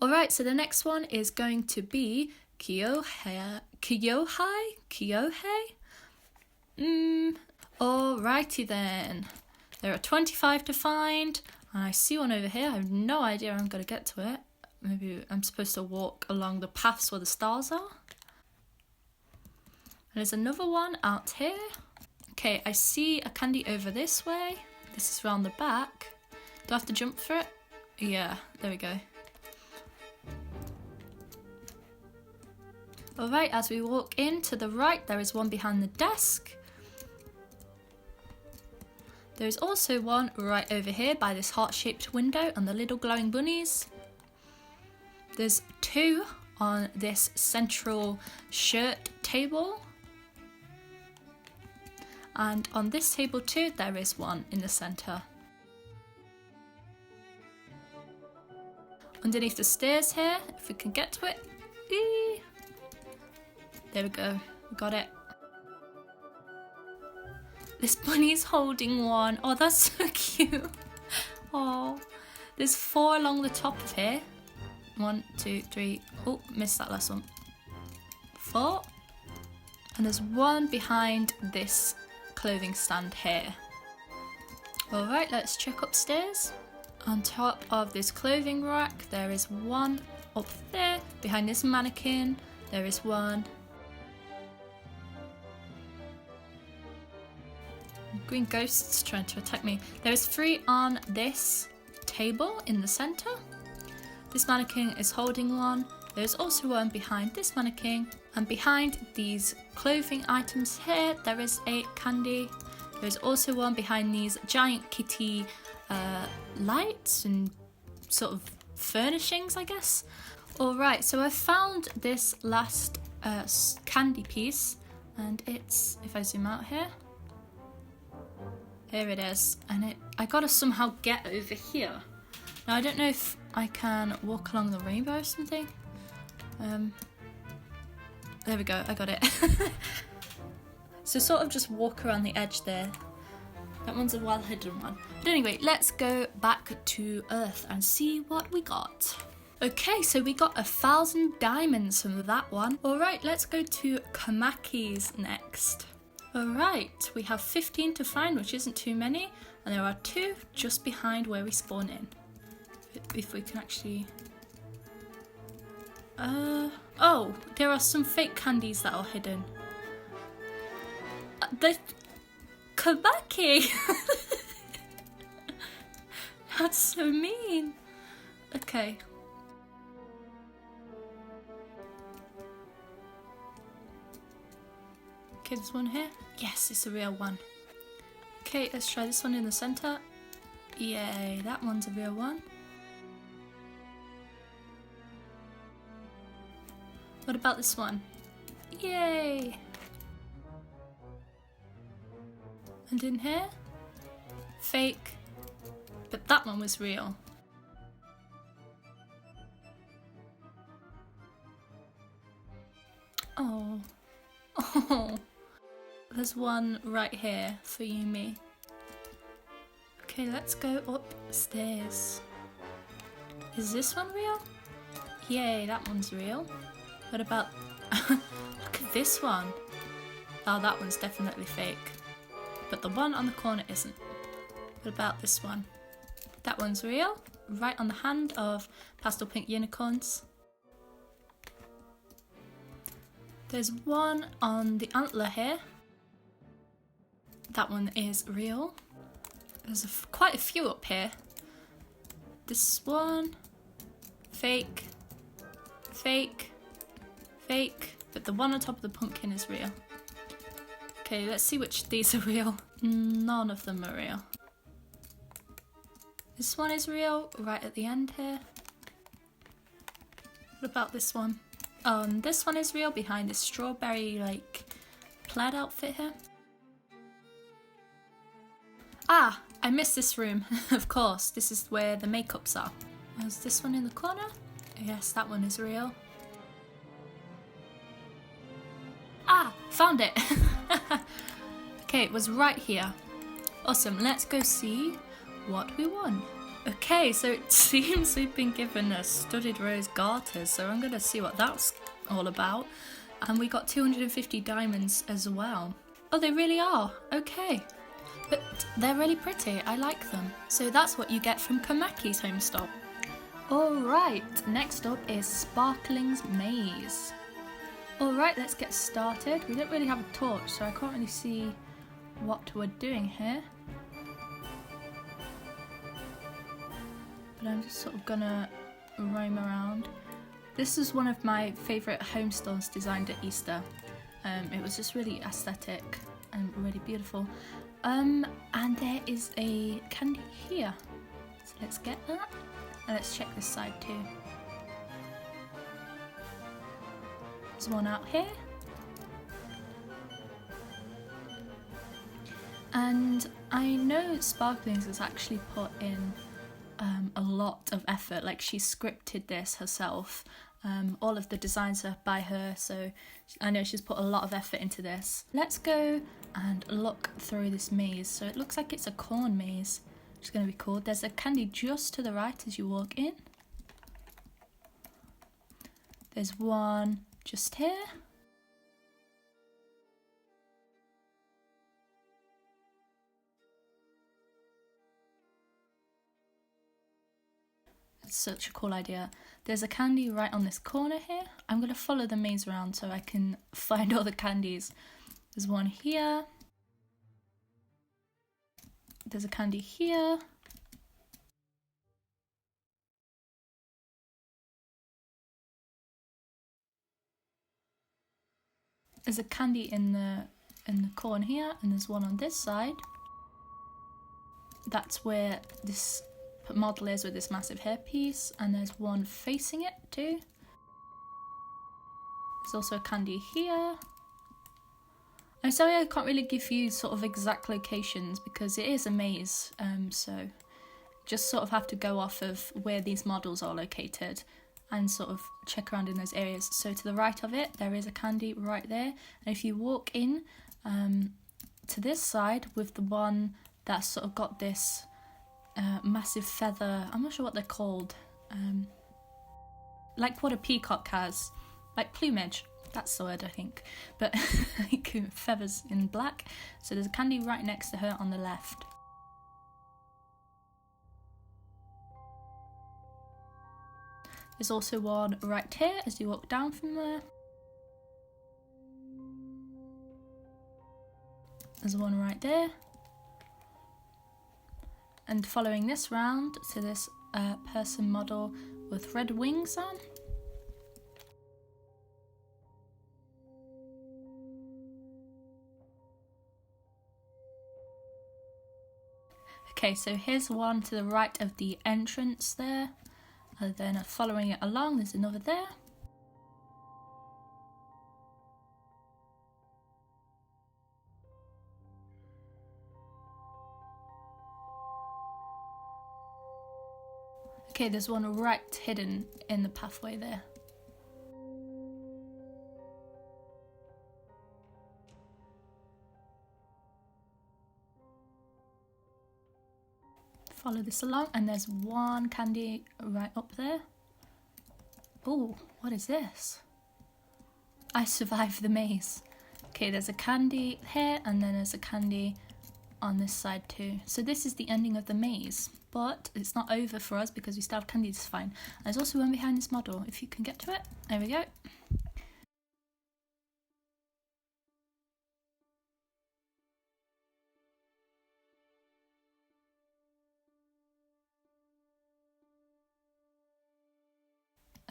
Alright, so the next one is going to be KIOUHEI? Alrighty then. There are 25 to find, and I see one over here. I have no idea how I'm going to get to it. Maybe I'm supposed to walk along the paths where the stars are. And there's another one out here. Okay, I see a candy over this way. This is round the back. Do I have to jump for it? Yeah, there we go. Alright, as we walk in to the right, there is one behind the desk. There is also one right over here by this heart-shaped window and the little glowing bunnies. There's two on this central shirt table. And on this table too, there is one in the centre. Underneath the stairs here, if we can get to it. Eee. There we go, we got it. This bunny's holding one. Oh, that's so cute. Oh, there's 4 along the top of here. 1, 2, 3. Oh, missed that last one. 4. And there's one behind this clothing stand here. Alright, let's check upstairs. On top of this clothing rack, there is one up there. Behind this mannequin, there is one. Green ghosts trying to attack me. There is 3 on this table in the centre. This mannequin is holding one. There's also one behind this mannequin. And behind these clothing items here, there is a candy. There's also one behind these giant kitty lights and sort of furnishings, I guess. Alright, so I found this last candy piece. And it's, if I zoom out here, here it is, and I gotta somehow get over here. Now I don't know if I can walk along the rainbow or something. There we go, I got it. So sort of just walk around the edge there. That one's a well hidden one. But anyway, let's go back to Earth and see what we got. Okay, so we got 1,000 diamonds from that one. Alright, let's go to Kamaki's next. Alright, we have 15 to find, which isn't too many, and there are 2 just behind where we spawn in. If we can actually... Oh, there are some fake candies that are hidden. The Kabaki! That's so mean. Okay. Okay, there's one here. Yes, it's a real one. Okay, let's try this one in the centre. Yay, that one's a real one. What about this one? Yay! And in here? Fake. But that one was real. Oh. Oh. There's one right here for you and me. Okay, let's go upstairs. Is this one real? Yay, that one's real. What about... Look at this one. Oh, that one's definitely fake. But the one on the corner isn't. What about this one? That one's real. Right on the hand of pastel pink unicorns. There's one on the antler here. That one is real. There's quite a few up here. This one, fake, fake, fake, but the one on top of the pumpkin is real. Okay, let's see which of these are real. None of them are real. This one is real, right at the end here. What about this one? Oh, and this one is real behind this strawberry, like, plaid outfit here. Ah, I missed this room. Of course, this is where the makeups are. Was this one in the corner? Yes, that one is real. Ah, found it. Okay, it was right here. Awesome, let's go see what we won. Okay, so it seems we've been given a studded rose garters, so I'm going to see what that's all about. And we got 250 diamonds as well. Oh, they really are. Okay. But they're really pretty. I like them. So that's what you get from Kamaki's Homestore. Alright, next up is Sparkling's Maze. Alright, let's get started. We don't really have a torch, so I can't really see what we're doing here. But I'm just sort of gonna roam around. This is one of my favourite home stores designed at Easter. It was just really aesthetic and really beautiful. And there is a candy here. So let's get that. And let's check this side too. There's one out here. And I know Sparklings has actually put in a lot of effort. Like, she scripted this herself. All of the designs are by her, so I know she's put a lot of effort into this. Let's go and look through this maze. So it looks like it's a corn maze, which is going to be cool. There's a candy just to the right as you walk in. There's one just here. It's such a cool idea. There's a candy right on this corner here. I'm going to follow the maze around so I can find all the candies. There's one here. There's a candy here. There's a candy in the corner here, and there's one on this side. That's where this model is with this massive hairpiece, and there's one facing it too. There's also a candy here. I'm sorry I can't really give you sort of exact locations because it is a maze, so just sort of have to go off of where these models are located and sort of check around in those areas. So to the right of it, there is a candy right there, and if you walk in to this side with the one that's sort of got this massive feather, I'm not sure what they're called, like what a peacock has, like plumage, that's the word I think, but like feathers in black. So there's a candy right next to her on the left. There's also one right here as you walk down from there. There's one right there. And following this round to this person model with red wings on. Okay, so here's one to the right of the entrance there. And then following it along, there's another there. Okay, there's one right hidden in the pathway there. Follow this along, and there's one candy right up there. Oh, what is this? I survived the maze. Okay, there's a candy here, and then there's a candy on this side too. So this is the ending of the maze, but it's not over for us because we still have candy to find. There's also one behind this model, if you can get to it. There we go.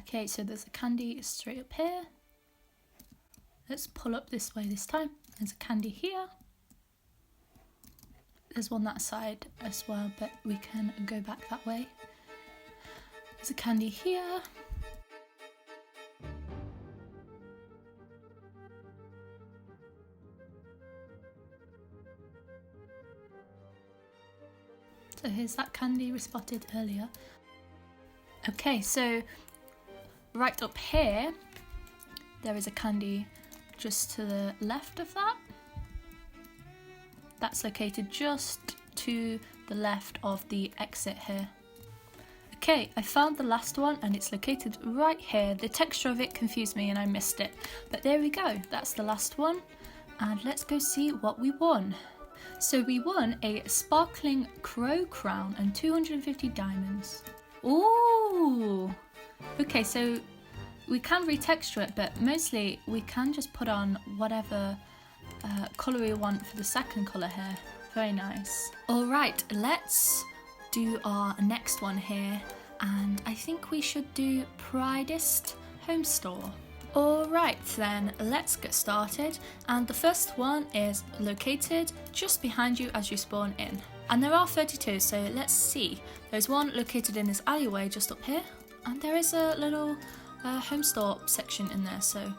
Okay, so there's a candy straight up here. Let's pull up this way this time. There's a candy here. There's one that side as well, but we can go back that way. There's a candy here. So here's that candy we spotted earlier. Okay, so right up here, there is a candy just to the left of that. That's located just to the left of the exit here. Okay, I found the last one and it's located right here. The texture of it confused me and I missed it. But there we go, that's the last one. And let's go see what we won. So we won a sparkling crow crown and 250 diamonds. Ooh! Okay, so we can retexture it, but mostly we can just put on whatever colour we want for the second colour here. Very nice. Alright, let's do our next one here, and I think we should do Pridest Homestore. Alright then, let's get started, and the first one is located just behind you as you spawn in. And there are 32, so let's see. There's one located in this alleyway just up here, and there is a little Homestore section in there, so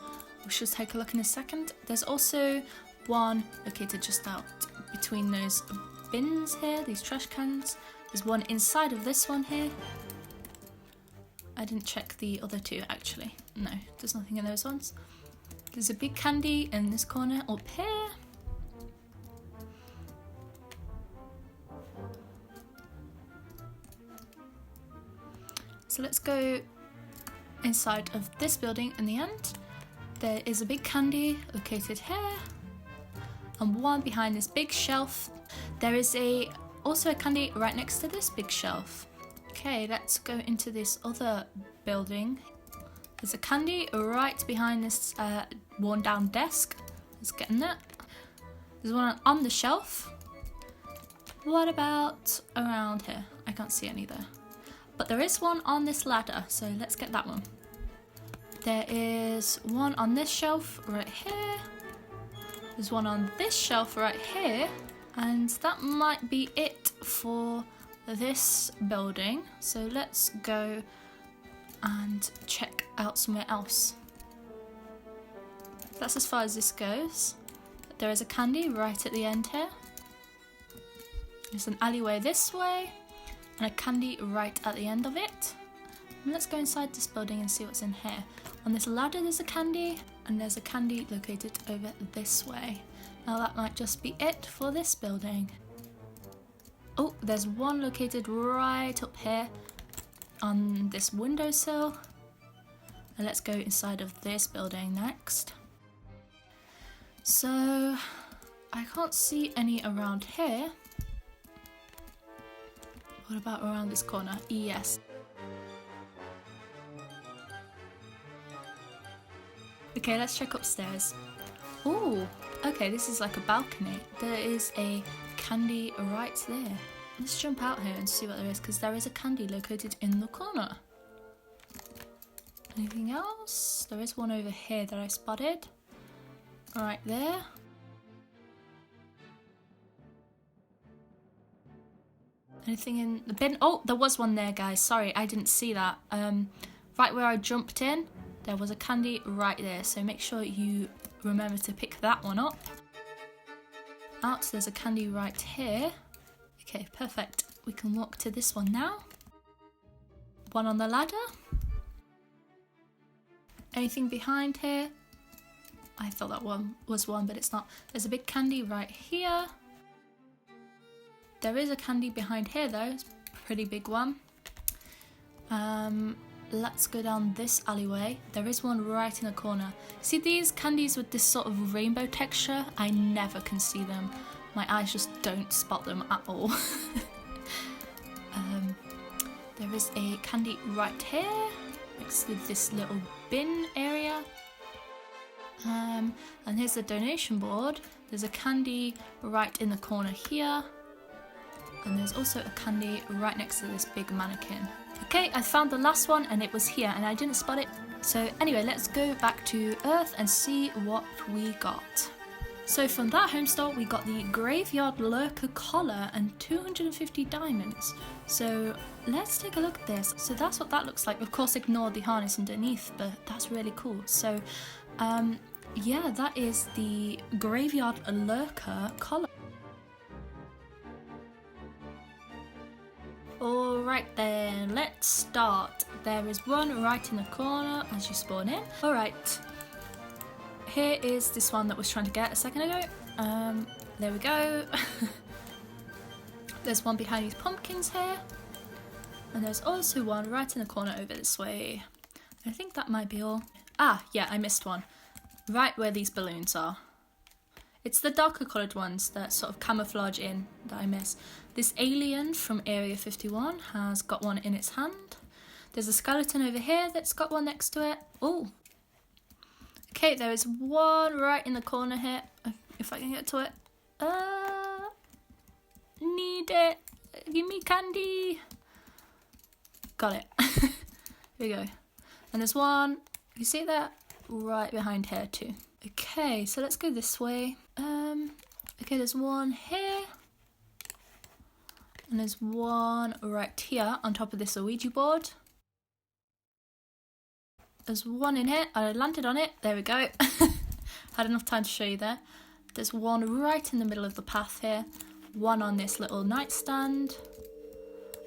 we should take a look in a second. There's also one located just out between those bins here, these trash cans. There's one inside of this one here. I didn't check the other two actually. No, there's nothing in those ones. There's a big candy in this corner up here. So let's go inside of this building in the end. There is a big candy located here, and one behind this big shelf. There is also a candy right next to this big shelf. Okay, let's go into this other building. There's a candy right behind this worn down desk. Let's get in that. There's one on the shelf. What about around here? I can't see any there. But there is one on this ladder, so let's get that one. There is one on this shelf right here. There's one on this shelf right here. And that might be it for this building. So let's go and check out somewhere else. That's as far as this goes. There is a candy right at the end here. There's an alleyway this way and a candy right at the end of it. And let's go inside this building and see what's in here. On this ladder there's a candy, and there's a candy located over this way. Now that might just be it for this building. Oh, there's one located right up here on this windowsill. And let's go inside of this building next. So I can't see any around here. What about around this corner? Yes. Okay, let's check upstairs. Oh, okay, this is like a balcony. There is a candy right there. Let's jump out here and see what there is, because there is a candy located in the corner. Anything else? There is one over here that I spotted. Right there. Anything in the bin? Oh, there was one there, guys. Sorry, I didn't see that. Right where I jumped in, there was a candy right there, so make sure you remember to pick that one up. Out, there's a candy right here. Okay, perfect. We can walk to this one now. One on the ladder. Anything behind here? I thought that one was one, but it's not. There's a big candy right here. There is a candy behind here though, it's a pretty big one. Let's go down this alleyway. There is one right in the corner. See these candies with this sort of rainbow texture? I never can see them. My eyes just don't spot them at all. There is a candy right here, next to this little bin area. And here's the donation board. There's a candy right in the corner here. And there's also a candy right next to this big mannequin. Okay, I found the last one and it was here and I didn't spot it. So anyway, let's go back to Earth and see what we got. So from that home store, we got the Graveyard Lurker collar and 250 diamonds. So let's take a look at this. So that's what that looks like. Of course, ignore the harness underneath, but that's really cool. So yeah, that is the Graveyard Lurker collar. Alright then, let's start. There is one right in the corner as you spawn in. Alright, here is this one that was trying to get a second ago. There we go. There's one behind these pumpkins here. And there's also one right in the corner over this way. I think that might be all. Ah, yeah, I missed one. Right where these balloons are. It's the darker coloured ones that sort of camouflage in that I miss. This alien from Area 51 has got one in its hand. There's a skeleton over here that's got one next to it. Oh. Okay, there is one right in the corner here. If I can get to it. Need it. Give me candy. Got it. Here we go. And there's one, you see that? Right behind here too. Okay, so let's go this way. Okay, there's one here. And there's one right here on top of this Ouija board. There's one in here. I landed on it. There we go. Had enough time to show you there. There's one right in the middle of the path here. One on this little nightstand.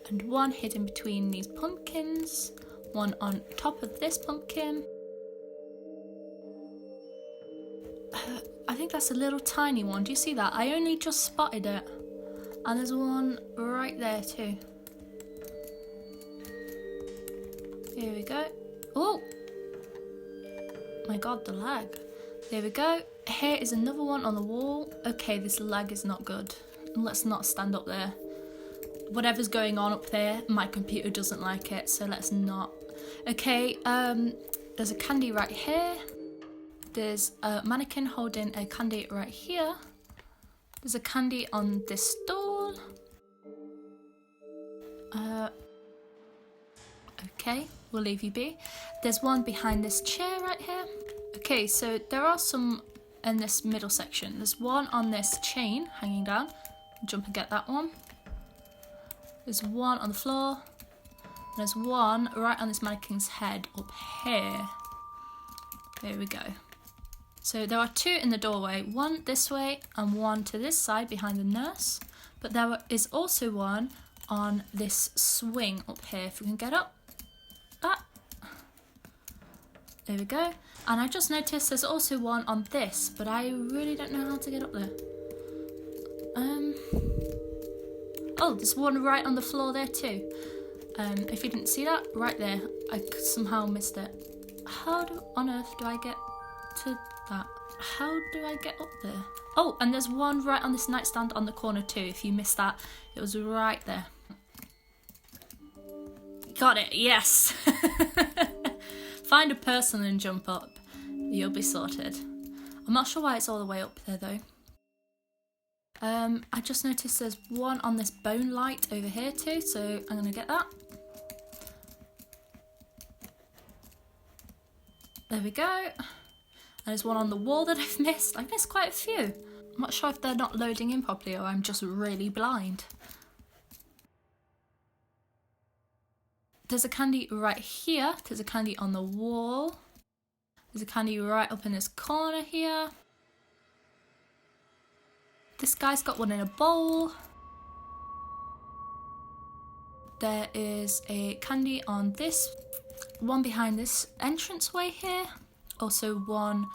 And one hidden between these pumpkins. One on top of this pumpkin. I think that's a little tiny one. Do you see that? I only just spotted it. And there's one right there too. Here we go. Oh! My god, the lag. There we go. Here is another one on the wall. Okay, this lag is not good. Let's not stand up there. Whatever's going on up there, my computer doesn't like it, so let's not. Okay, there's a candy right here. There's a mannequin holding a candy right here. There's a candy on this stall. Okay, we'll leave you be. There's one behind this chair right here. Okay, so there are some in this middle section. There's one on this chain hanging down. Jump and get that one. There's one on the floor. And there's one right on this mannequin's head up here. There we go. So there are two in the doorway, one this way and one to this side behind the nurse. But there is also one on this swing up here, if we can get up. Ah. There we go. And I just noticed there's also one on this, but I really don't know how to get up there. Oh, there's one right on the floor there too. If you didn't see that, right there, I somehow missed it. How on earth do I get to that? How do I get up there? Oh, and there's one right on this nightstand on the corner too. If you missed that, it was right there. Got it, yes. Find a person and jump up. You'll be sorted. I'm not sure why it's all the way up there though. I just noticed there's one on this bone light over here too, so I'm gonna get that. There we go. And there's one on the wall that I've missed. I've missed quite a few. I'm not sure if they're not loading in properly or I'm just really blind. There's a candy right here. There's a candy on the wall. There's a candy right up in this corner here. This guy's got one in a bowl. There is a candy on this, one behind this entranceway here. Also one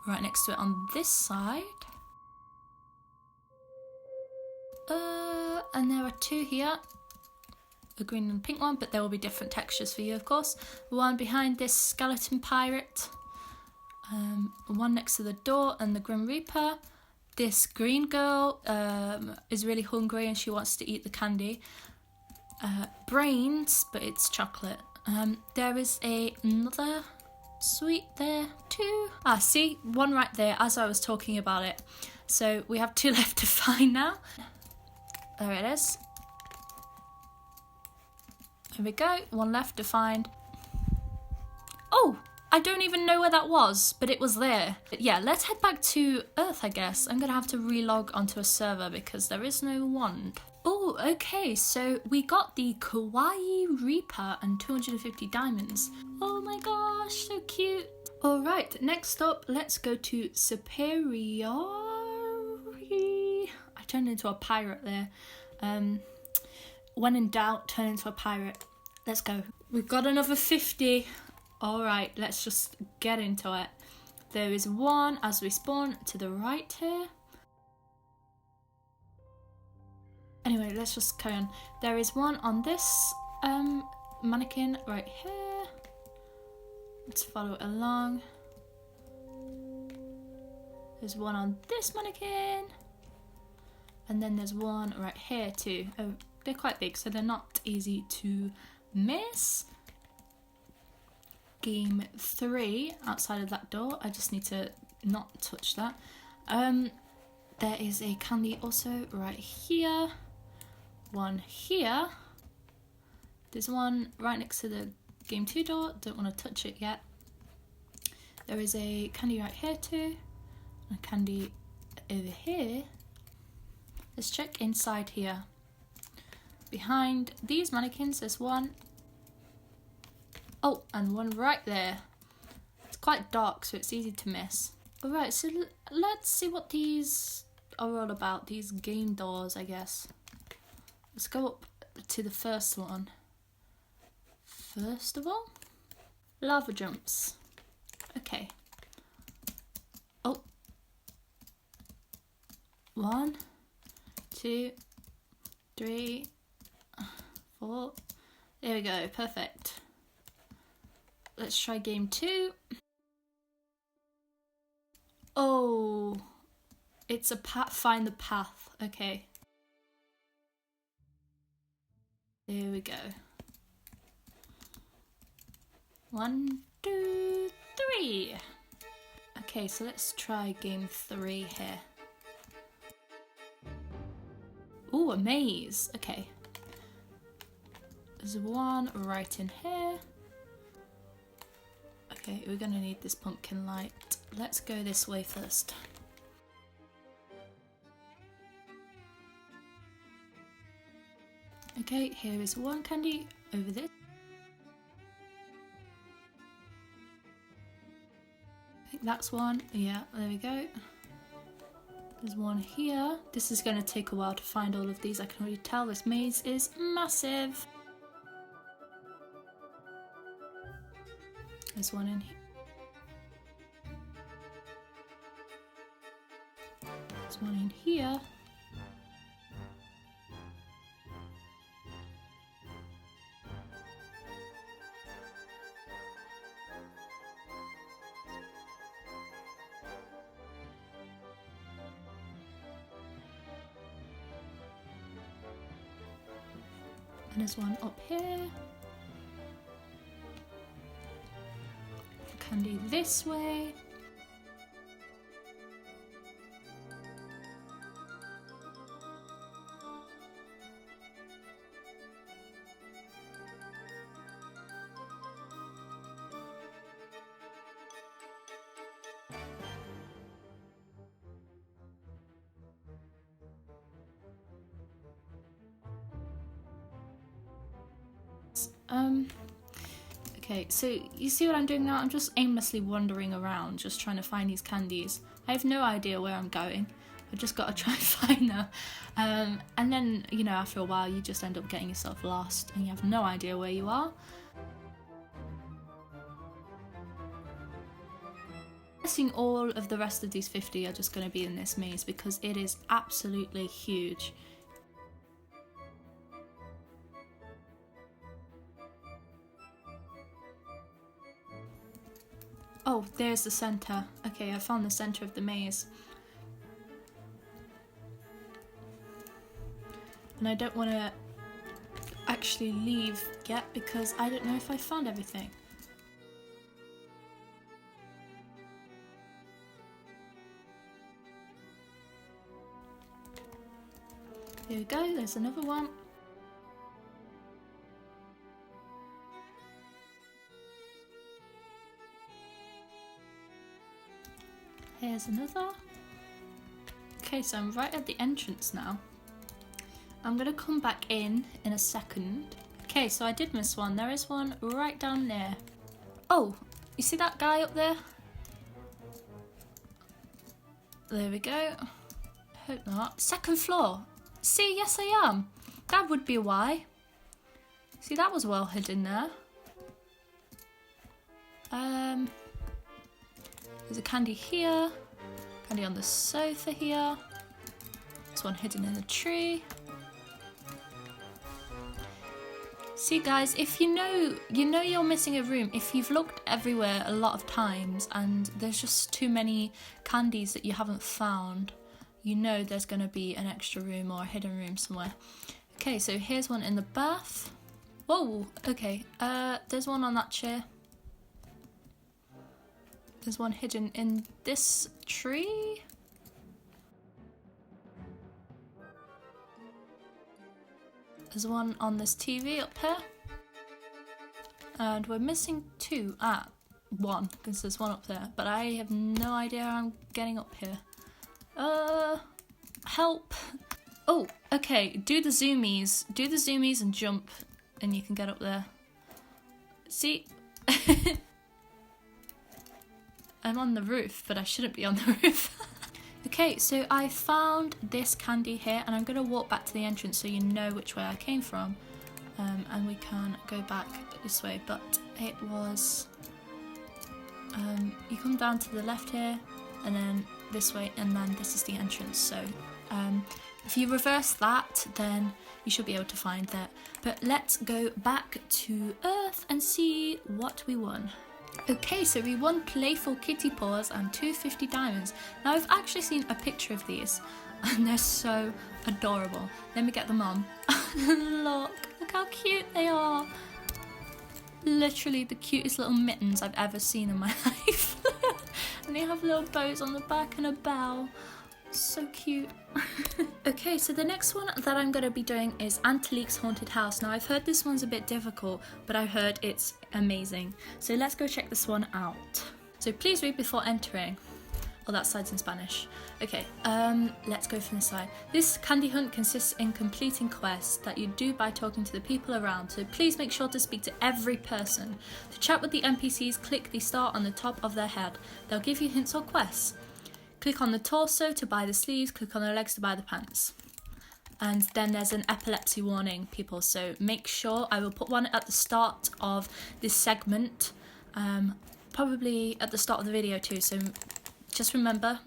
right next to it on this side. And there are two here. A green and pink one, but there will be different textures for you, of course. One behind this skeleton pirate. One next to the door and the Grim Reaper. This green girl is really hungry and she wants to eat the candy. Brains, but it's chocolate. There is another sweet there too. Ah, see? One right there as I was talking about it. So we have two left to find now. There it is. There we go. One left to find. Oh! I don't even know where that was, but it was there. But yeah, let's head back to Earth, I guess. I'm gonna have to relog onto a server because there is no wand. Oh, okay, so we got the Kawaii Reaper and 250 diamonds. Oh my gosh, so cute. All right, next up, let's go to Superiore. I turned into a pirate there. When in doubt, turn into a pirate. Let's go. We've got another 50. All right, let's just get into it. There is one as we spawn to the right here. Anyway, let's just carry on. There is one on this mannequin right here. Let's follow it along. There's one on this mannequin. And then there's one right here too. Oh, they're quite big, so they're not easy to miss. Game 3 outside of that door. I just need to not touch that. There is a candy also right here. One here. There's one right next to the game 2 door. Don't want to touch it yet. There is a candy right here too. A candy over here. Let's check inside here. Behind these mannequins there's one. Oh, and one right there. It's quite dark, so it's easy to miss. Alright, so let's see what these are all about. These game doors, I guess. Let's go up to the first one. First of all, lava jumps. Okay. Oh. 1, 2, 3, 4. There we go, perfect. Let's try game 2. Oh, it's a find the path. Okay. There we go. 1, 2, 3. Okay, so let's try game 3 here. Ooh, a maze. Okay. There's one right in here. Okay, we're gonna need this pumpkin light. Let's go this way first. Okay, here is one candy over this. I think that's one. Yeah, there we go. There's one here. This is going to take a while to find all of these. I can already tell this maze is massive. There's one in here. There's one in here. And there's one up here. Candy this way. Okay, so you see what I'm doing now? I'm just aimlessly wandering around, just trying to find these candies. I have no idea where I'm going. I've just got to try and find them. And then, you know, after a while, you just end up getting yourself lost and you have no idea where you are. I'm guessing all of the rest of these 50 are just going to be in this maze because it is absolutely huge. Oh, there's the centre. Okay, I found the centre of the maze. And I don't want to actually leave yet because I don't know if I found everything. Here we go, there's another one. Here's another. Okay, so I'm right at the entrance now. I'm gonna come back in a second. Okay, so I did miss one. There is one right down there. Oh, you see that guy up there? There we go. Hope not. Second floor. See, yes I am. That would be why. See, that was well hidden there. There's a candy here, candy on the sofa here, there's one hidden in a tree. See guys, if you know you're missing a room, if you've looked everywhere a lot of times and there's just too many candies that you haven't found, you know there's going to be an extra room or a hidden room somewhere. Okay, so here's one in the bath. Whoa, okay, there's one on that chair. There's one hidden in this tree. There's one on this TV up here. And we're missing two. One, because there's one up there. But I have no idea how I'm getting up here. Help. Oh, okay, do the zoomies. Do the zoomies and jump, and you can get up there. See? I'm on the roof, but I shouldn't be on the roof. Okay, so I found this candy here, and I'm going to walk back to the entrance so you know which way I came from. And we can go back this way, but it was... you come down to the left here, and then this way, and then this is the entrance. So if you reverse that, then you should be able to find that. But let's go back to Earth and see what we won. Okay, so we won playful kitty paws and 250 diamonds. Now I've actually seen a picture of these and they're so adorable. Let me get them on. Look how cute they are. Literally the cutest little mittens I've ever seen in my life. And they have little bows on the back and a bell. So cute. Okay, so the next one that I'm going to be doing is Antilique's Haunted House. Now I've heard this one's a bit difficult, but I heard it's amazing. So let's go check this one out. So please read before entering. Oh, that side's in Spanish. Okay, let's go from this side. This candy hunt consists in completing quests that you do by talking to the people around, so please make sure to speak to every person. To chat with the NPCs, click the star on the top of their head. They'll give you hints or quests. Click on the torso to buy the sleeves, click on the legs to buy the pants. And then there's an epilepsy warning, people, so make sure, I will put one at the start of this segment, probably at the start of the video too, so just remember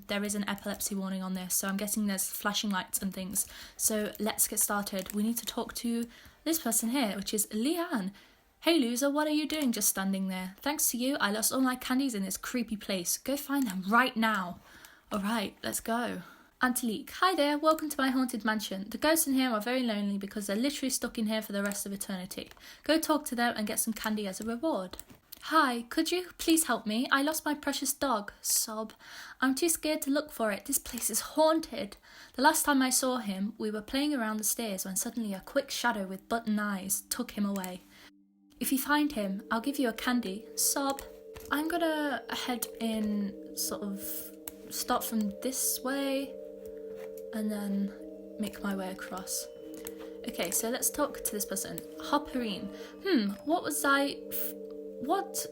there is an epilepsy warning on this, so I'm guessing there's flashing lights and things. So let's get started. We need to talk to this person here, which is Leanne. Hey loser, what are you doing just standing there? Thanks to you, I lost all my candies in this creepy place. Go find them right now. Alright, let's go. Antilique, hi there, welcome to my haunted mansion. The ghosts in here are very lonely because they're literally stuck in here for the rest of eternity. Go talk to them and get some candy as a reward. Hi, could you please help me? I lost my precious dog. Sob. I'm too scared to look for it. This place is haunted. The last time I saw him, we were playing around the stairs when suddenly a quick shadow with button eyes took him away. If you find him, I'll give you a candy. Sob. I'm gonna head in, sort of, start from this way and then make my way across. Okay, so let's talk to this person. Hopperine. What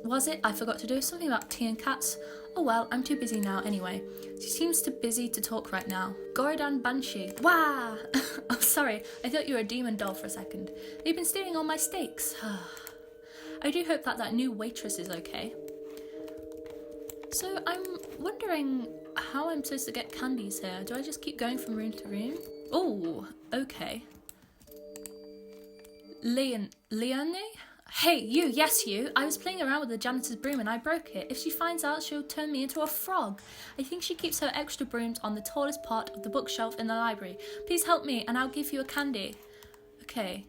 was it I forgot to do? Something about tea and cats? Oh well, I'm too busy now anyway. She seems too busy to talk right now. Goridan Banshee. Wah! Oh, sorry, I thought you were a demon doll for a second. They've been stealing all my steaks. I do hope that new waitress is okay. So I'm wondering how I'm supposed to get candies here. Do I just keep going from room to room? Oh, okay. Leone? Hey, you, yes you. I was playing around with the janitor's broom and I broke it. If she finds out, she'll turn me into a frog. I think she keeps her extra brooms on the tallest part of the bookshelf in the library. Please help me and I'll give you a candy. Okay.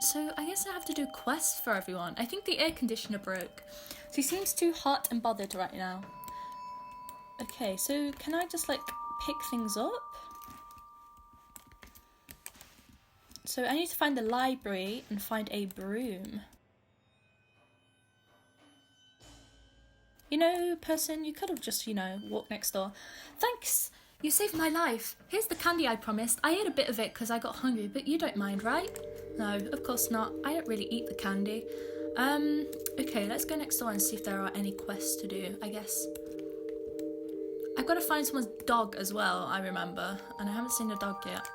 So I guess I have to do quests for everyone. I think the air conditioner broke. She seems too hot and bothered right now. Okay, so can I just like pick things up? So I need to find the library and find a broom. You know, person, you could have just, walked next door. Thanks! You saved my life. Here's the candy I promised. I ate a bit of it because I got hungry, but you don't mind, right? No, of course not. I don't really eat the candy. Okay, let's go next door and see if there are any quests to do, I guess. I've got to find someone's dog as well, I remember, and I haven't seen the dog yet.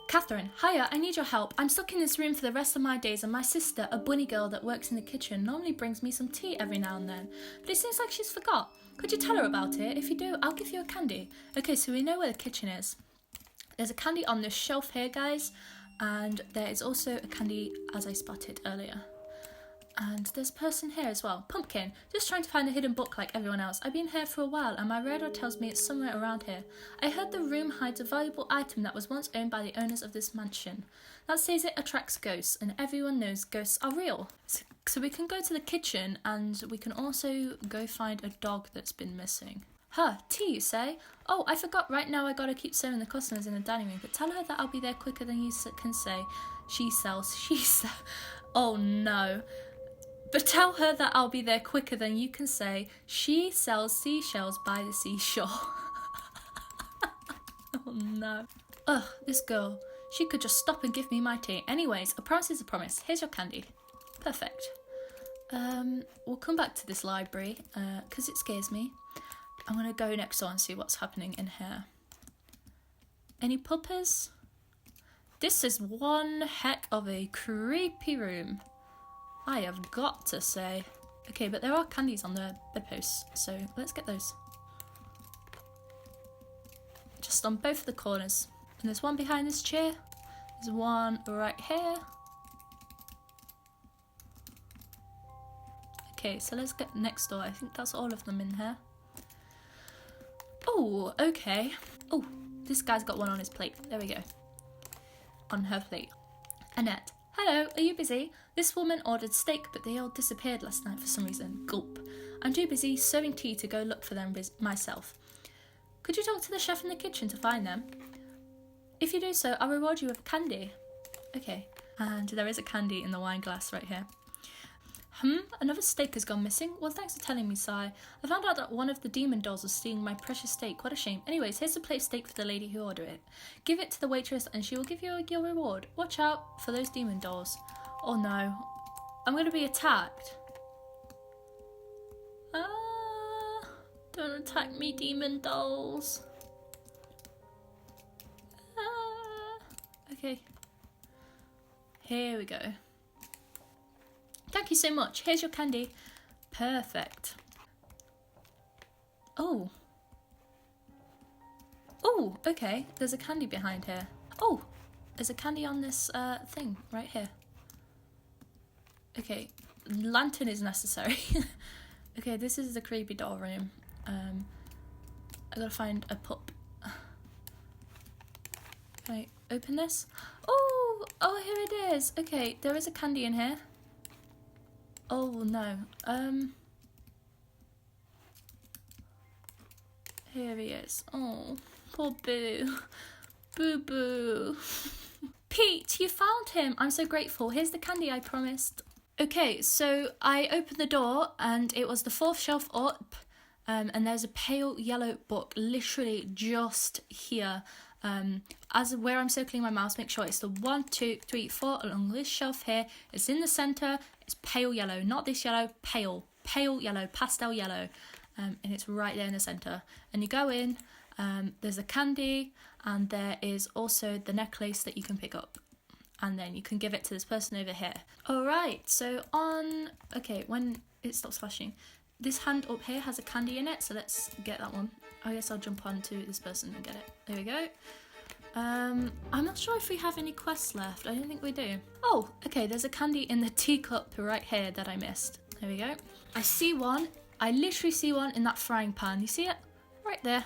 Catherine, hiya, I need your help. I'm stuck in this room for the rest of my days and my sister, a bunny girl that works in the kitchen, normally brings me some tea every now and then, but it seems like she's forgot. Could you tell her about it? If you do, I'll give you a candy. Okay, so we know where the kitchen is. There's a candy on this shelf here, guys. And there is also a candy as I spotted earlier. And there's a person here as well. Pumpkin, just trying to find a hidden book like everyone else. I've been here for a while and my radar tells me it's somewhere around here. I heard the room hides a valuable item that was once owned by the owners of this mansion. That says it attracts ghosts and everyone knows ghosts are real. So we can go to the kitchen and we can also go find a dog that's been missing. Huh, tea you say? Oh, I forgot, right now I gotta keep serving the customers in the dining room, but tell her that I'll be there quicker than you can say. She sells. Oh no. But tell her that I'll be there quicker than you can say. She sells seashells by the seashore. Oh no. Ugh, this girl. She could just stop and give me my tea. Anyways, a promise is a promise. Here's your candy. Perfect. We'll come back to this library, because it scares me. I'm going to go next door and see what's happening in here. Any puppers? This is one heck of a creepy room, I have got to say. Okay, but there are candies on the bedposts, so let's get those. Just on both of the corners. And there's one behind this chair. There's one right here. Okay, so let's get next door. I think that's all of them in here. Oh, okay. Oh, this guy's got one on his plate. There we go. On her plate. Annette. Hello, are you busy? This woman ordered steak, but they all disappeared last night for some reason. Gulp. I'm too busy serving tea to go look for them myself. Could you talk to the chef in the kitchen to find them? If you do so, I'll reward you with a candy. Okay. And there is a candy in the wine glass right here. Another steak has gone missing? Well, thanks for telling me, Si. I found out that one of the demon dolls was stealing my precious steak. What a shame. Anyways, here's a plate of steak for the lady who ordered it. Give it to the waitress and she will give you your reward. Watch out for those demon dolls. Oh no. I'm going to be attacked. Don't attack me, demon dolls. Okay. Here we go. Thank you so much. Here's your candy. Perfect. Oh. Oh, okay. There's a candy behind here. Oh, there's a candy on this thing right here. Okay, lantern is necessary. Okay, this is the creepy doll room. I gotta find a pup. Can I open this? Oh, here it is. Okay, there is a candy in here. Oh no. Here he is. Oh, poor Boo. Boo boo. Pete, you found him. I'm so grateful. Here's the candy I promised. Okay, so I opened the door and it was the fourth shelf up. And there's a pale yellow book literally just here. As where I'm circling my mouse, make sure it's the 1, 2, 3, 4 along this shelf here. It's in the centre. It's pale yellow, not this yellow, pale yellow, pastel yellow. And it's right there in the centre. And you go in, there's a candy, and there is also the necklace that you can pick up. And then you can give it to this person over here. Alright, so when it stops flashing, this hand up here has a candy in it, so let's get that one. I guess I'll jump on to this person and get it. There we go. I'm not sure if we have any quests left. I don't think we do. Oh, okay, there's a candy in the teacup right here that I missed. There we go. I see one. I literally see one in that frying pan. You see it? Right there.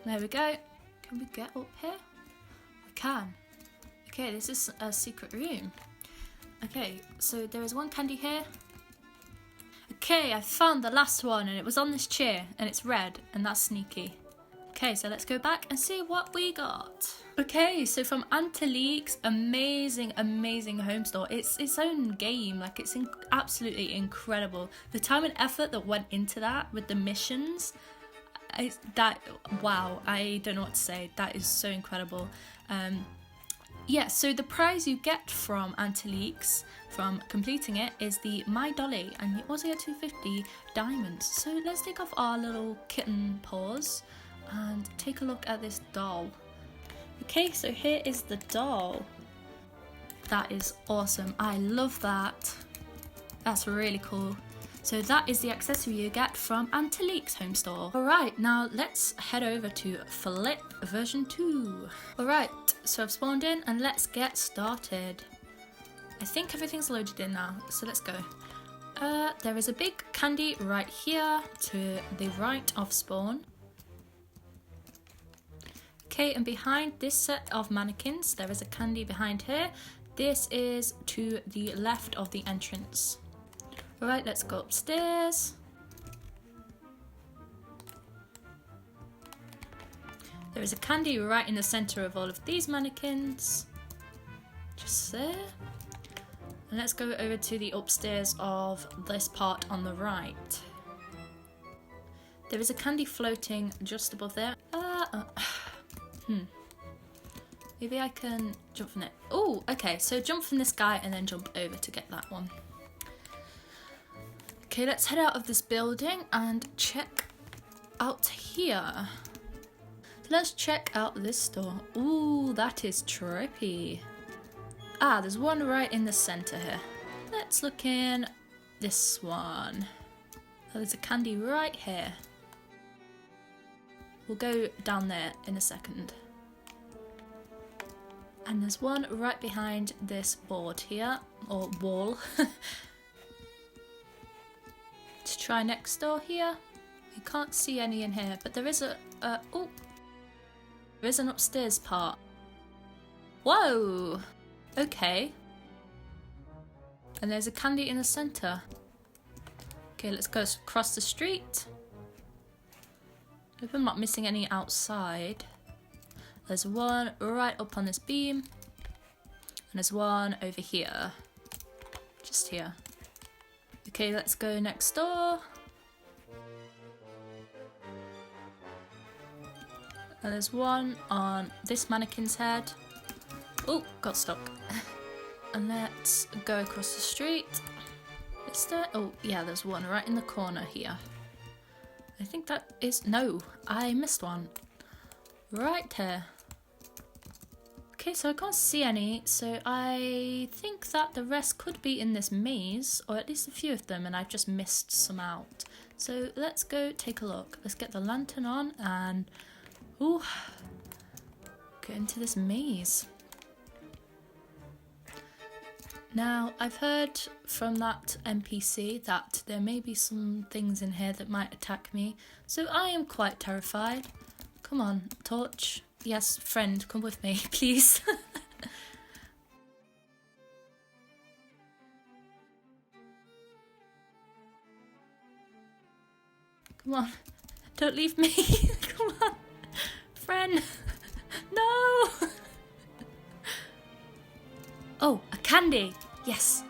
There we go. Can we get up here? We can. Okay, this is a secret room. Okay, so there is one candy here. Okay, I found the last one and it was on this chair and it's red and that's sneaky. Okay, so let's go back and see what we got. Okay, so from Antilique's amazing Homestore, it's its own game. Like, it's absolutely incredible. The time and effort that went into that with the missions, wow, I don't know what to say. That is so incredible. Yeah, so the prize you get from Antilique's, from completing it, is the My Dolly, and you also get 250 diamonds. So let's take off our little kitten paws and take a look at this doll. Okay, so here is the doll. That is awesome. I love that. That's really cool. So that is the accessory you get from Antilique's Homestore. Alright, now let's head over to Flip version 2. Alright, so I've spawned in and let's get started. I think everything's loaded in now, so let's go. There is a big candy right here to the right of spawn. Okay, and behind this set of mannequins, there is a candy behind here. This is to the left of the entrance. Alright, let's go upstairs. There is a candy right in the centre of all of these mannequins. Just there. And let's go over to the upstairs of this part on the right. There is a candy floating just above there. Maybe I can jump from it. Oh, okay, so jump from this guy and then jump over to get that one. Okay, let's head out of this building and check out here. Let's check out this store. Ooh, that is trippy. Ah, there's one right in the centre here. Let's look in this one. Oh, there's a candy right here. We'll go down there in a second. And there's one right behind this board here, or wall. Let's try next door here. You can't see any in here, but there is there is an upstairs part. Whoa! Okay. And there's a candy in the centre. Okay, let's go across the street. Hope I'm not missing any outside. There's one right up on this beam. And there's one over here. Just here. Okay, let's go next door. And there's one on this mannequin's head. Oh, got stuck. And let's go across the street. Is there? Oh, yeah, there's one right in the corner here. I think that is... No, I missed one. Right here. Okay, so I can't see any, so I think that the rest could be in this maze, or at least a few of them, and I've just missed some out. So let's go take a look. Let's get the lantern on and... Ooh, go into this maze. Now, I've heard from that NPC that there may be some things in here that might attack me, so I am quite terrified. Come on, Torch. Yes, friend, come with me, please. Come on, don't leave me. Come on, friend. No. Oh, a candy. Yes.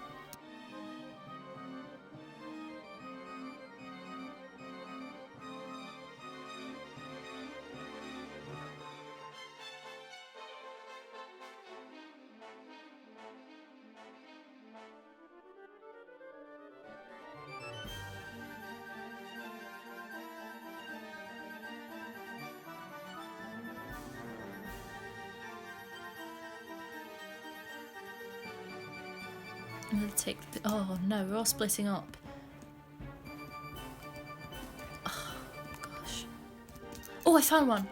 I'm gonna take the... Oh no, we're all splitting up. Oh gosh. Oh, I found one!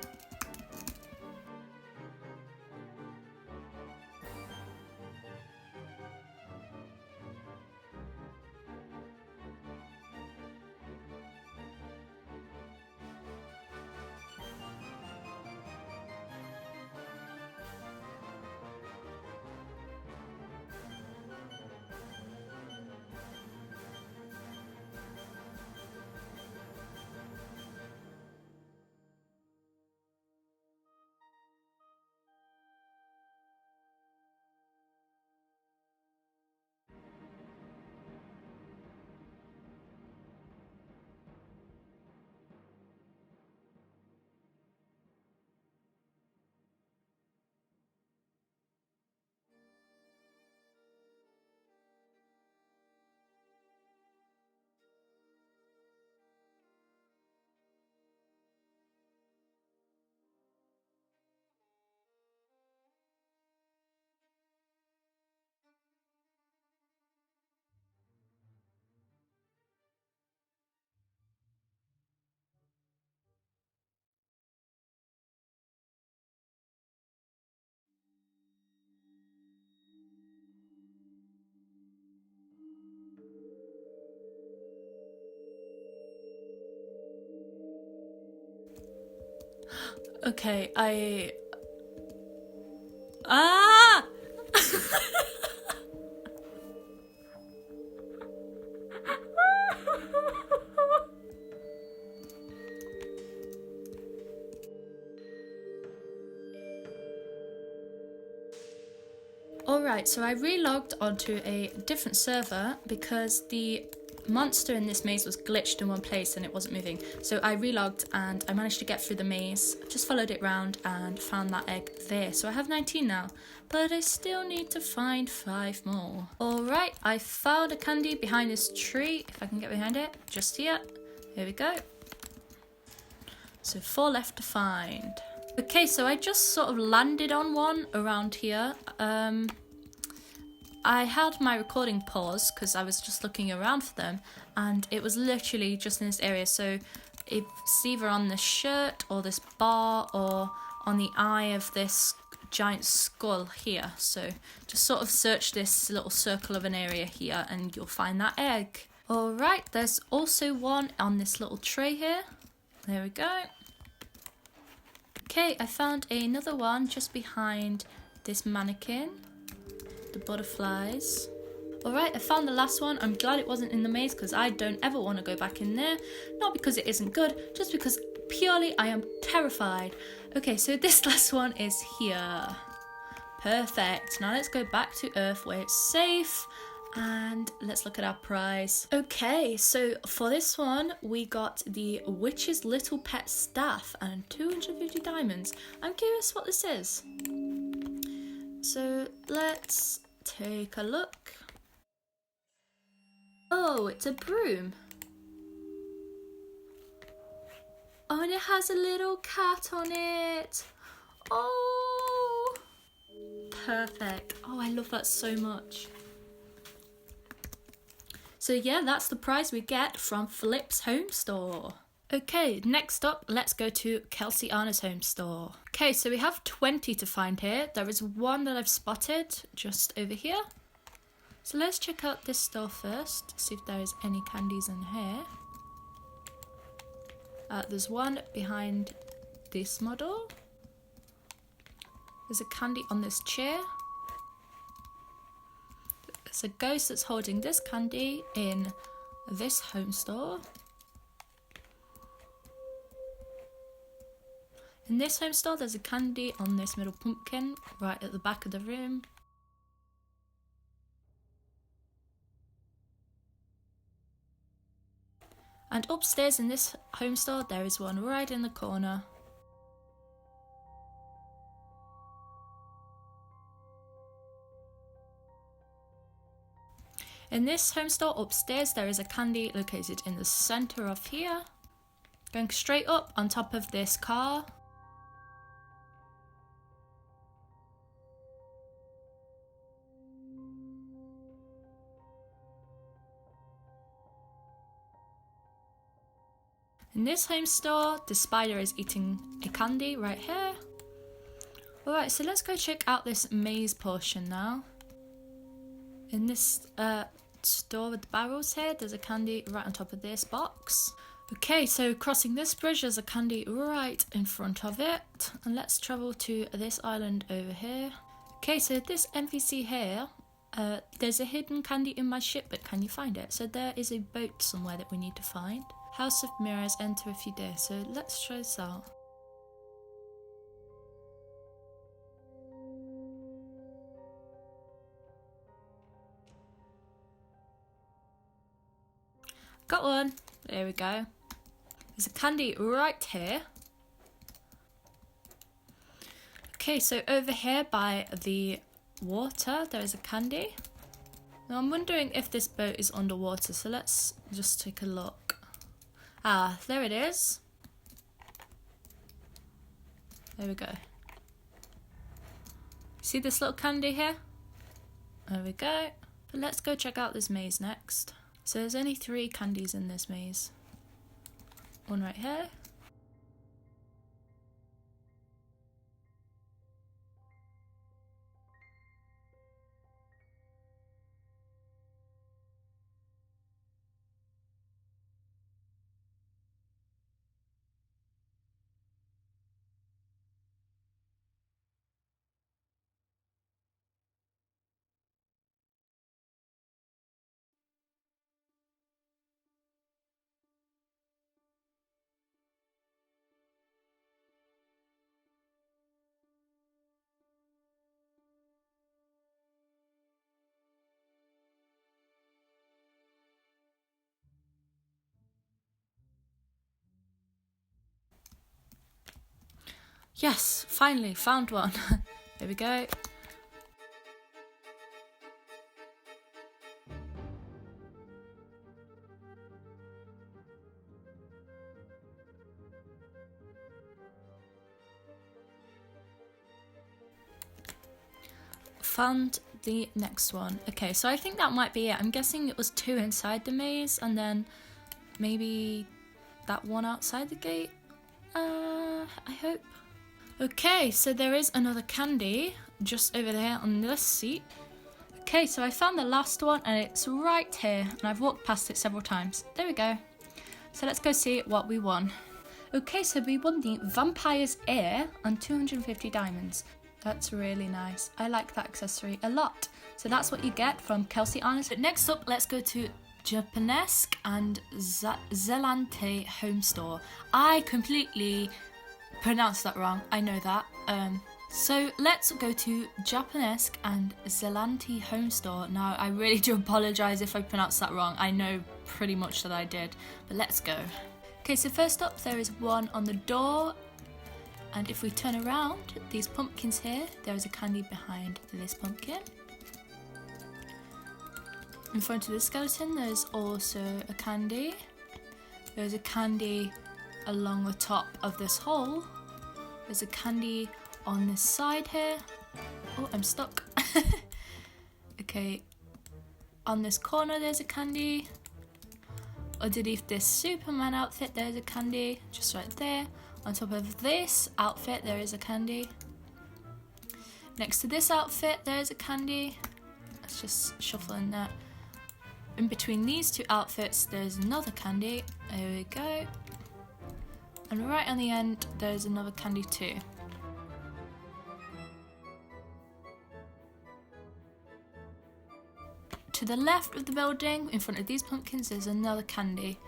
Okay, Ah! Alright, so I relogged onto a different server because the monster in this maze was glitched in one place and it wasn't moving. So I relogged and I managed to get through the maze, just followed it round and found that egg there. So I have 19 now, but I still need to find 5 more. Alright, I found a candy behind this tree, if I can get behind it, just here. Here we go. So 4 left to find. Okay, so I just sort of landed on one around here. I held my recording pause because I was just looking around for them, and it was literally just in this area. So it's either on this shirt or this bar or on the eye of this giant skull here. So just sort of search this little circle of an area here and you'll find that egg. Alright, there's also one on this little tray here. There we go. Okay, I found another one just behind this mannequin. The butterflies. Alright, I found the last one. I'm glad it wasn't in the maze because I don't ever want to go back in there. Not because it isn't good, just because purely I am terrified. Okay, so this last one is here. Perfect. Now let's go back to Earth where it's safe. And let's look at our prize. Okay, so for this one, we got the Witch's Little Pet Staff and 250 diamonds. I'm curious what this is. So let's take a look. Oh, it's a broom. Oh, and it has a little cat on it. Oh, perfect. Oh, I love that so much. So yeah, that's the prize we get from Flip's Homestore. Okay, next up, let's go to KelseyAnna's Homestore. Okay, so we have 20 to find here. There is one that I've spotted just over here. So let's check out this store first, see if there is any candies in here. There's one behind this model. There's a candy on this chair. There's a ghost that's holding this candy in this home store. In this home store, there's a candy on this middle pumpkin right at the back of the room. And upstairs in this home store, there is one right in the corner. In this home store upstairs, there is a candy located in the center of here. Going straight up on top of this car. In this home store, the spider is eating a candy right here. Alright, so let's go check out this maze portion now. In this store with the barrels here, there's a candy right on top of this box. Okay, so crossing this bridge, there's a candy right in front of it. And let's travel to this island over here. Okay, so this NPC here, there's a hidden candy in my ship, but can you find it? So there is a boat somewhere that we need to find. House of Mirrors, enter if you dare. So let's try this out. Got one. There we go. There's a candy right here. Okay, so over here by the water, there is a candy. Now I'm wondering if this boat is underwater, so let's just take a look. Ah, there it is. There we go. See this little candy here? There we go. But let's go check out this maze next. So there's only 3 candies in this maze. One right here. Yes, finally found one. There we go. Found the next one. Okay, so I think that might be it. I'm guessing it was 2 inside the maze and then maybe that one outside the gate. I hope. Okay, so there is another candy just over there on this seat. Okay, so I found the last one and it's right here and I've walked past it several times. There we go. So let's go see what we won. Okay, so we won the Vampire's Ear and 250 diamonds. That's really nice. I like that accessory a lot. So that's what you get from KelseyAnna. So next up, let's go to Japnoesque Zelante Homestore. I completely pronounced that wrong. I know that. So let's go to Japnoesque and Zelante Homestore. Now, I really do apologise if I pronounced that wrong. I know pretty much that I did, but let's go. Okay, so first up, there is one on the door. And if we turn around, these pumpkins here, there is a candy behind this pumpkin. In front of the skeleton, there's also a candy. There's a candy along the top of this hole. There's a candy on this side here. Oh, I'm stuck. Okay, on this corner, there's a candy. Underneath this Superman outfit, there's a candy, just right there. On top of this outfit, there is a candy. Next to this outfit, there is a candy. Let's just shuffle in that. In between these two outfits, there's another candy. There we go. And right on the end, there's another candy too. To the left of the building, in front of these pumpkins, there's another candy.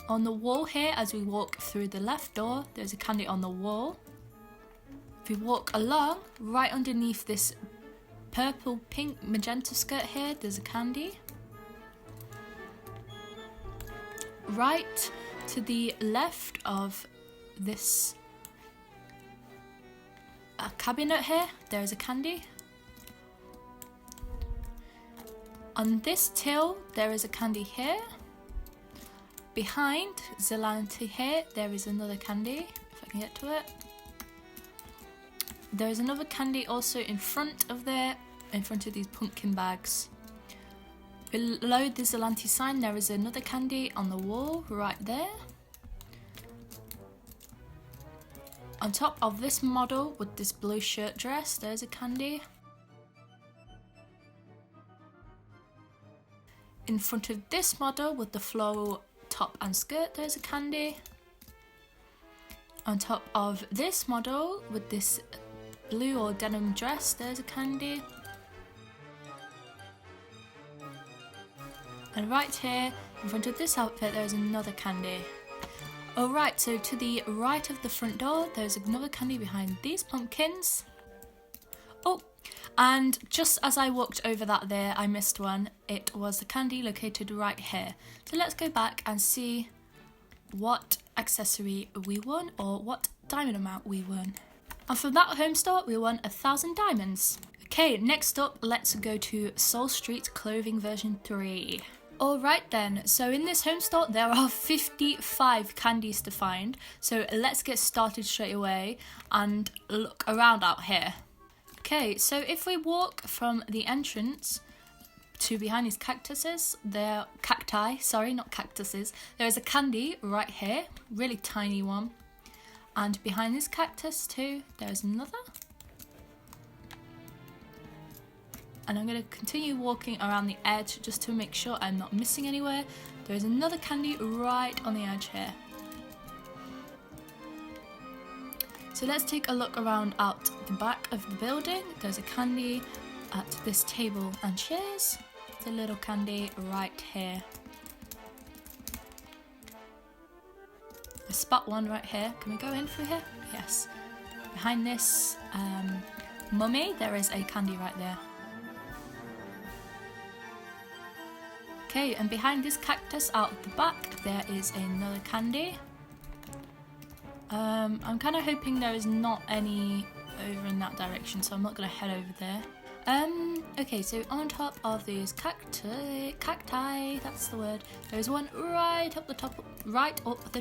On the wall here, as we walk through the left door, there's a candy on the wall. If we walk along, right underneath this purple, pink, magenta skirt here, there's a candy. Right to the left of this cabinet here, there is a candy. On this till, there is a candy here. Behind Zelante here, there is another candy, if I can get to it. There is another candy also in front of there, in front of these pumpkin bags. Below the Zelante sign, there is another candy on the wall, right there. On top of this model with this blue shirt dress, there's a candy. In front of this model with the floral top and skirt, there's a candy. On top of this model with this blue or denim dress, there's a candy. And right here in front of this outfit, there's another candy. Alright, so to the right of the front door, there's another candy behind these pumpkins. Oh, and just as I walked over that there, I missed one. It was the candy located right here. So let's go back and see what accessory we won, or what diamond amount we won. And from that home store, we won 1,000 diamonds. Okay, next up, let's go to SoulStreet Clothing version 3. Alright then, so in this home store, there are 55 candies to find. So let's get started straight away and look around out here. Okay, so if we walk from the entrance to behind these cactuses, cacti, not cactuses, there is a candy right here, really tiny one. And behind this cactus too, there's another. And I'm going to continue walking around the edge just to make sure I'm not missing anywhere. There is another candy right on the edge here. So let's take a look around out the back of the building. There's a candy at this table and chairs. There's a little candy right here. I spot one right here. Can we go in through here? Yes. Behind this mummy, there is a candy right there. Okay, and behind this cactus out the back, there is another candy. I'm kind of hoping there is not any over in that direction, so I'm not going to head over there. Okay, so on top of these cacti, that's the word, there's one right up the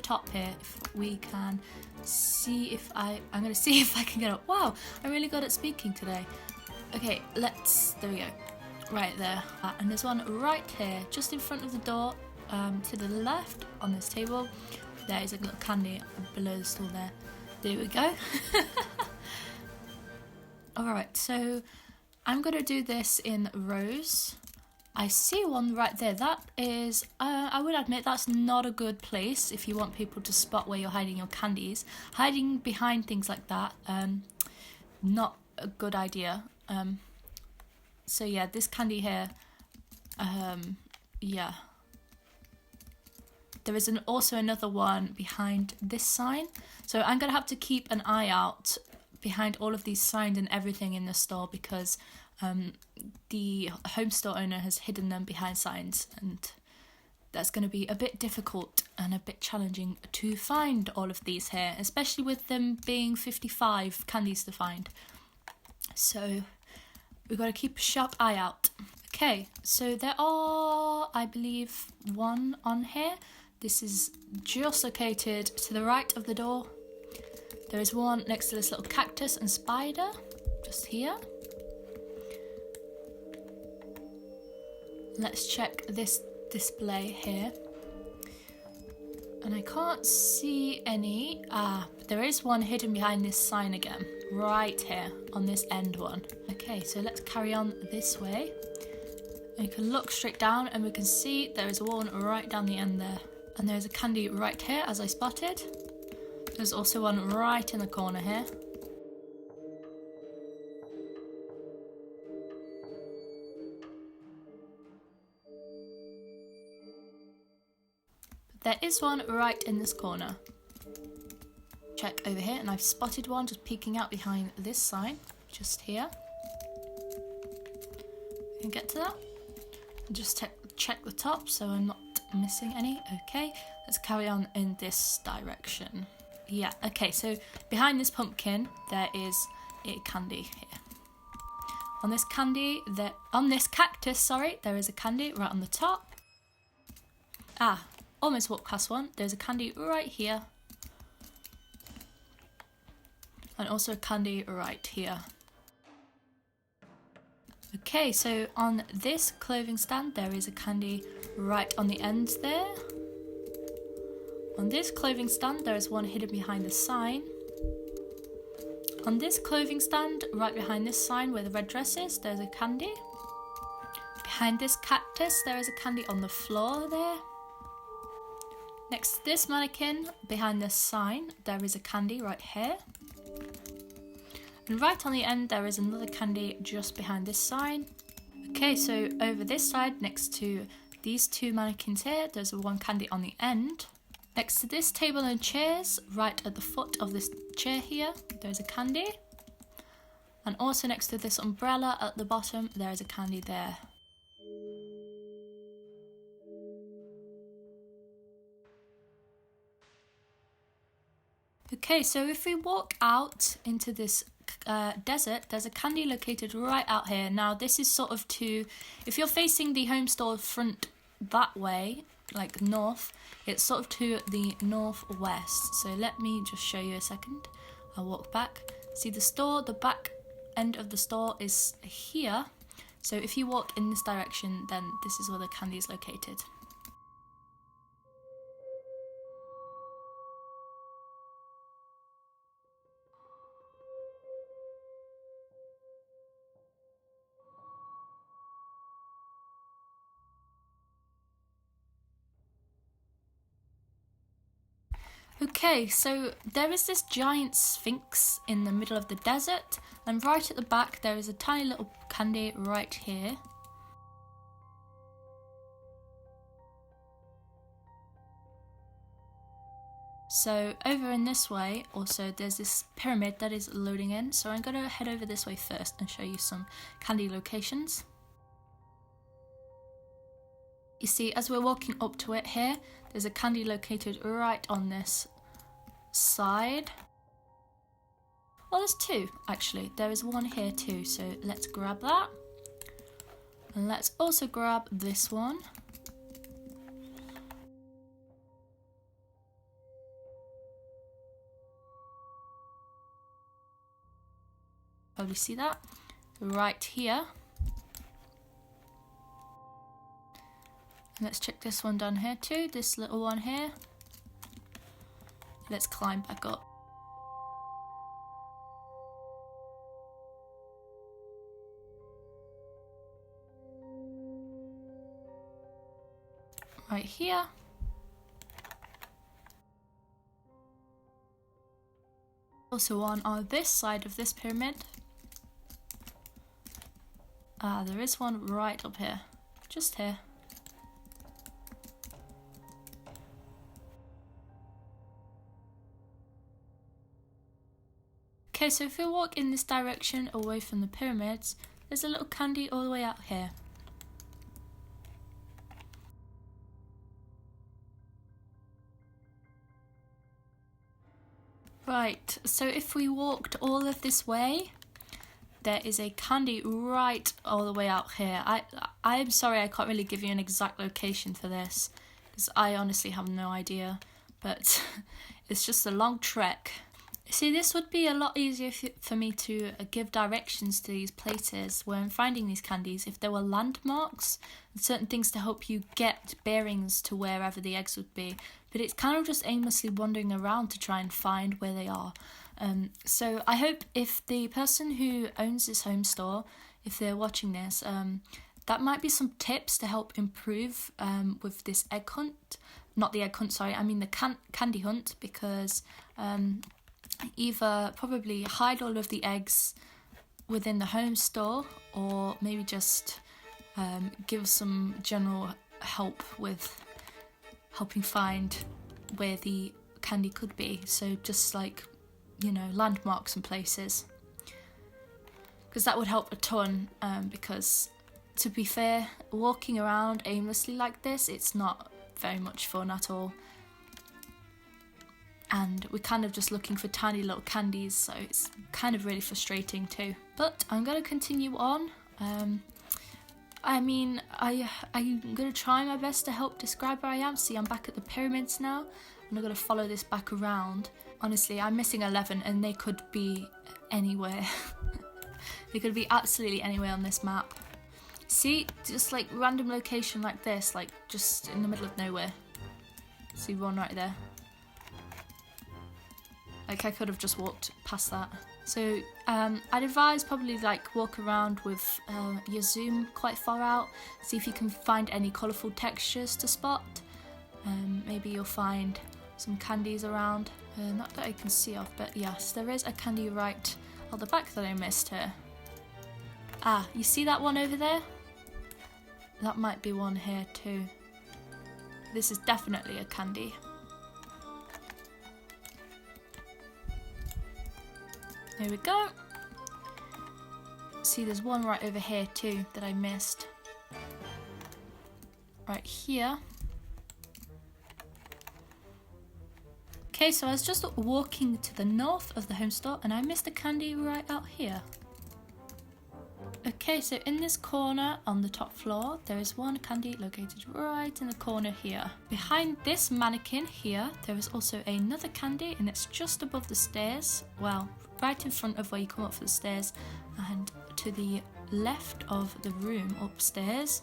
top here. If we can see if I'm going to see if I can get up. Wow, I'm really good at speaking today. Okay, there we go, right there. And there's one right here, just in front of the door, to the left on this table. There is a little candy below the stool there. There we go. Alright, so I'm going to do this in rows. I see one right there. That is, I would admit, that's not a good place if you want people to spot where you're hiding your candies. Hiding behind things like that, not a good idea. So yeah, this candy here, yeah. There is also another one behind this sign. So I'm going to have to keep an eye out behind all of these signs and everything in the store, because the home store owner has hidden them behind signs, and that's going to be a bit difficult and a bit challenging to find all of these here, especially with them being 55 candies to find. So we've got to keep a sharp eye out. Okay, so there are, I believe, one on here. This is just located to the right of the door. There is one next to this little cactus and spider, just here. Let's check this display here. And I can't see any. But there is one hidden behind this sign again, right here on this end one. Okay, so let's carry on this way. And you can look straight down and we can see there is one right down the end there. And there's a candy right here, as I spotted. There's also one right in the corner here. There is one right in this corner. Check over here, and I've spotted one just peeking out behind this sign, just here. You can get to that. And just check the top so I'm not missing any. Okay, let's carry on in this direction. Yeah, okay, so behind this pumpkin there is a candy here. On this cactus, there is a candy right on the top. Almost walked past one. There's a candy right here. And also a candy right here. Okay, so on this clothing stand there is a candy right on the end there. On this clothing stand there is one hidden behind the sign. On this clothing stand, right behind this sign where the red dress is, there's a candy. Behind this cactus there is a candy on the floor there. Next to this mannequin, behind this sign, there is a candy right here. And right on the end there is another candy just behind this sign. Okay, so over this side, next to these two mannequins here, there's one candy on the end. Next to this table and chairs, right at the foot of this chair here, there's a candy. And also next to this umbrella at the bottom, there is a candy there. Okay, so if we walk out into this desert, there's a candy located right out here. Now this is sort of if you're facing the home store front that way, like north, it's sort of to the northwest. So let me just show you a second. I'll walk back. See the store, the back end of the store is here. So if you walk in this direction, then this is where the candy is located. Okay, so there is this giant sphinx in the middle of the desert, and right at the back there is a tiny little candy right here. So over in this way also there's this pyramid that is loading in, so I'm going to head over this way first and show you some candy locations. You see, as we're walking up to it here, there's a candy located right on this side. Well, there's two actually. There is one here too, so let's grab that. And let's also grab this one. Probably see that right here. And let's check this one down here too, this little one here. Let's climb back up. Right here. Also on this side of this pyramid. There is one right up here, just here. Okay, so if we walk in this direction away from the pyramids, there's a little candy all the way out here. Right, so if we walked all of this way, there is a candy right all the way out here. I'm sorry I can't really give you an exact location for this, because I honestly have no idea, but it's just a long trek. See, this would be a lot easier for me to give directions to these places where I'm finding these candies if there were landmarks and certain things to help you get bearings to wherever the eggs would be. But it's kind of just aimlessly wandering around to try and find where they are. So I hope if the person who owns this home store, if they're watching this, that might be some tips to help improve with this egg hunt. Not the egg hunt, sorry, I mean the candy hunt, because either probably hide all of the eggs within the home store, or maybe just give some general help with helping find where the candy could be. So just like, you know, landmarks and places, because that would help a ton, because to be fair, walking around aimlessly like this, it's not very much fun at all. And we're kind of just looking for tiny little candies, so it's kind of really frustrating too. But I'm going to continue on. I mean, I'm going to try my best to help describe where I am. See, I'm back at the pyramids now, and I'm going to follow this back around. Honestly, I'm missing 11, and they could be anywhere. They could be absolutely anywhere on this map. See, just like random location like this, like just in the middle of nowhere. See one right there. Like I could have just walked past that. So I'd advise probably like walk around with your zoom quite far out. See if you can find any colourful textures to spot. Maybe you'll find some candies around. Not that I can see of, but yes, there is a candy right at the back that I missed here. Ah, you see that one over there? That might be one here too. This is definitely a candy. There we go. See, there's one right over here too that I missed. Right here. Okay, so I was just walking to the north of the home store and I missed a candy right out here. Okay, so in this corner on the top floor, there is one candy located right in the corner here. Behind this mannequin here, there is also another candy, and it's just above the stairs. Well, right in front of where you come up for the stairs, and to the left of the room upstairs.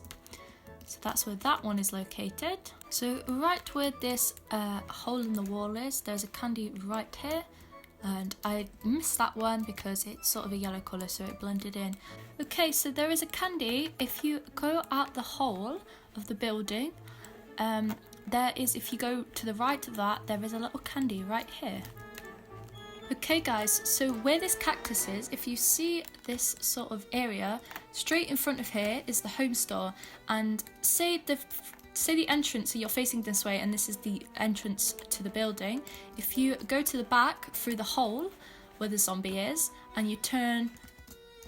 So that's where that one is located. So right where this hole in the wall is, there's a candy right here. And I missed that one because it's sort of a yellow colour, so it blended in. Okay, so there is a candy. If you go out the hole of the building, there is, if you go to the right of that, there is a little candy right here. Okay guys, so where this cactus is, if you see this sort of area, straight in front of here is the home store, and say the entrance, so you're facing this way and this is the entrance to the building. If you go to the back through the hole where the zombie is, and you turn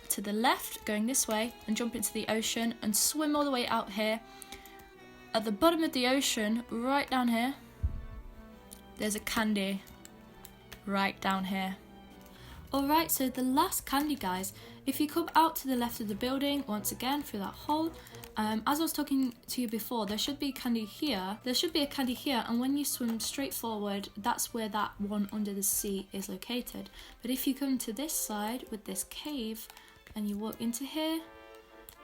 to the left going this way and jump into the ocean and swim all the way out here, at the bottom of the ocean right down here, there's a candy right down here. Alright, so the last candy, guys, if you come out to the left of the building, once again through that hole, as I was talking to you before, there should be a candy here, and when you swim straight forward, that's where that one under the sea is located. But if you come to this side with this cave, and you walk into here,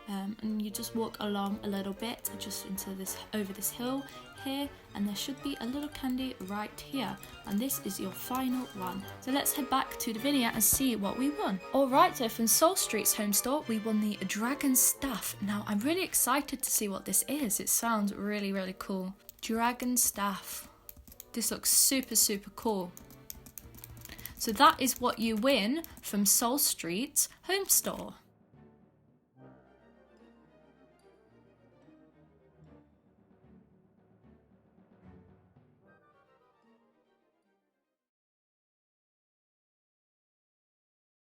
and you just walk along a little bit, just into this, over this hill here, and there should be a little candy right here, and this is your final one. So let's head back to the video and see what we won. Alright, so from SoulStreet's home store, we won the dragon staff. Now I'm really excited to see what this is. It sounds really, really cool. Dragon staff. This looks super, super cool. So that is what you win from SoulStreet's home store.